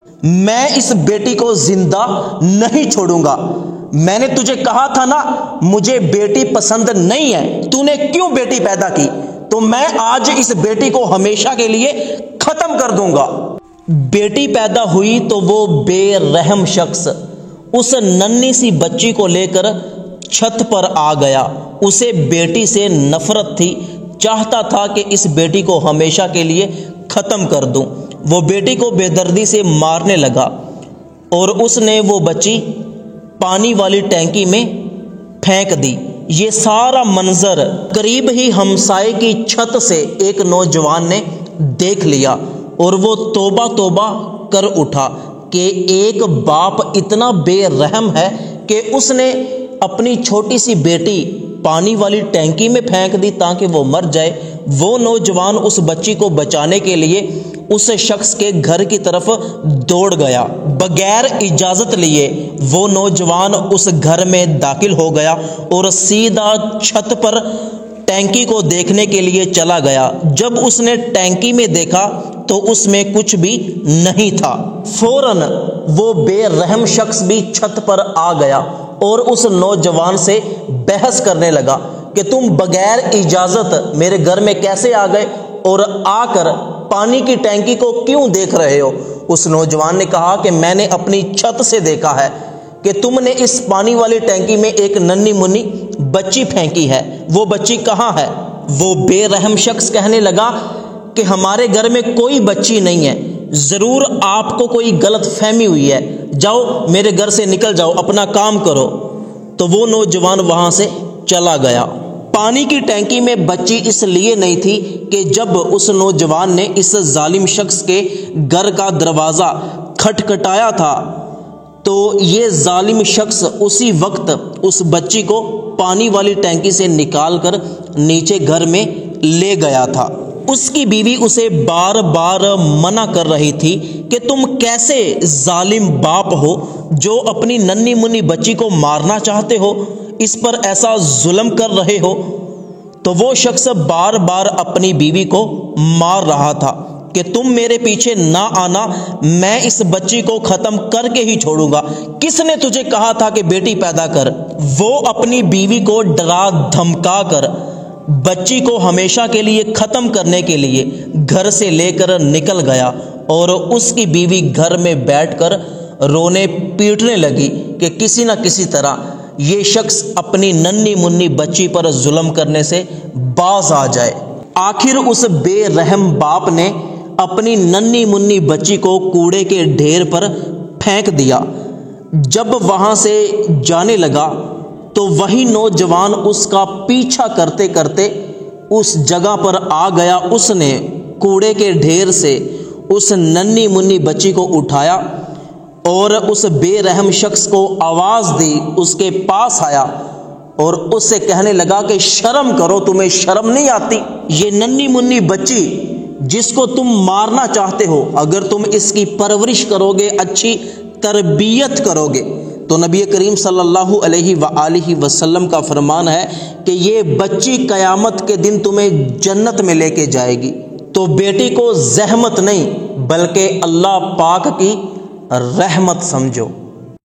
میں اس بیٹی کو زندہ نہیں چھوڑوں گا۔ میں نے تجھے کہا تھا نا مجھے بیٹی پسند نہیں ہے، تو نے کیوں بیٹی پیدا کی؟ تو میں آج اس بیٹی کو ہمیشہ کے لیے ختم کر دوں گا۔ بیٹی پیدا ہوئی تو وہ بے رحم شخص اس ننھی سی بچی کو لے کر چھت پر آ گیا۔ اسے بیٹی سے نفرت تھی، چاہتا تھا کہ اس بیٹی کو ہمیشہ کے لیے ختم کر دوں۔ وہ بیٹی کو بے دردی سے مارنے لگا اور اس نے وہ بچی پانی والی ٹینکی میں پھینک دی۔ یہ سارا منظر قریب ہی ہمسائے کی چھت سے ایک نوجوان نے دیکھ لیا اور وہ توبہ توبہ کر اٹھا کہ ایک باپ اتنا بے رحم ہے کہ اس نے اپنی چھوٹی سی بیٹی پانی والی ٹینکی میں پھینک دی تاکہ وہ مر جائے۔ وہ نوجوان اس بچی کو بچانے کے لیے اس شخص کے گھر کی طرف دوڑ گیا۔ بغیر اجازت لیے وہ نوجوان اس گھر میں داخل ہو گیا اور سیدھا چھت پر ٹینکی کو دیکھنے کے لیے چلا گیا۔ جب اس نے ٹینکی میں دیکھا تو اس میں کچھ بھی نہیں تھا۔ فوراً وہ بے رحم شخص بھی چھت پر آ گیا اور اس نوجوان سے بحث کرنے لگا کہ تم بغیر اجازت میرے گھر میں کیسے آ گئے اور آ کر پانی کی ٹینکی کو کیوں دیکھ رہے ہو؟ اس نوجوان نے کہا کہ میں نے اپنی چھت سے دیکھا ہے کہ تم نے اس پانی والی ٹینکی میں ایک ننھی منی بچی پھینکی ہے۔ وہ بچی کہاں ہے؟ وہ بے رحم شخص کہنے لگا کہ ہمارے گھر میں کوئی بچی نہیں ہے، ضرور آپ کو کوئی غلط فہمی ہوئی ہے، جاؤ میرے گھر سے نکل جاؤ، اپنا کام کرو۔ تو وہ نوجوان وہاں سے چلا گیا۔ پانی کی ٹینکی میں بچی اس لیے نہیں تھی کہ جب اس نوجوان نے اس ظالم شخص کے گھر کا دروازہ کھٹکھٹایا تھا تو یہ ظالم شخص اسی وقت اس بچی کو پانی والی ٹینکی سے نکال کر نیچے گھر میں لے گیا تھا۔ اس کی بیوی اسے بار بار منع کر رہی تھی کہ تم کیسے ظالم باپ ہو جو اپنی ننھی منی بچی کو مارنا چاہتے ہو، اس پر ایسا ظلم کر رہے ہو۔ تو وہ شخص بار بار اپنی بیوی کو مار رہا تھا کہ تم میرے پیچھے نہ آنا، میں اس بچی کو ختم کر کے ہی چھوڑوں گا۔ کس نے تجھے کہا تھا کہ بیٹی پیدا کر؟ وہ اپنی بیوی کو ڈرا دھمکا کر بچی کو ہمیشہ کے لیے ختم کرنے کے لیے گھر سے لے کر نکل گیا اور اس کی بیوی گھر میں بیٹھ کر رونے پیٹنے لگی کہ کسی نہ کسی طرح یہ شخص اپنی ننھی منی بچی پر ظلم کرنے سے باز آ جائے۔ آخر اس بے رحم باپ نے اپنی ننھی منی بچی کو کوڑے کے ڈھیر پر پھینک دیا۔ جب وہاں سے جانے لگا تو وہی نوجوان اس کا پیچھا کرتے کرتے اس جگہ پر آ گیا۔ اس نے کوڑے کے ڈھیر سے اس ننھی منی بچی کو اٹھایا اور اس بے رحم شخص کو آواز دی، اس کے پاس آیا اور اس سے کہنے لگا کہ شرم کرو، تمہیں شرم نہیں آتی؟ یہ ننھی منی بچی جس کو تم مارنا چاہتے ہو، اگر تم اس کی پرورش کرو گے، اچھی تربیت کرو گے تو نبی کریم صلی اللہ علیہ وآلہ وسلم کا فرمان ہے کہ یہ بچی قیامت کے دن تمہیں جنت میں لے کے جائے گی۔ تو بیٹی کو زحمت نہیں بلکہ اللہ پاک کی رحمت سمجھو۔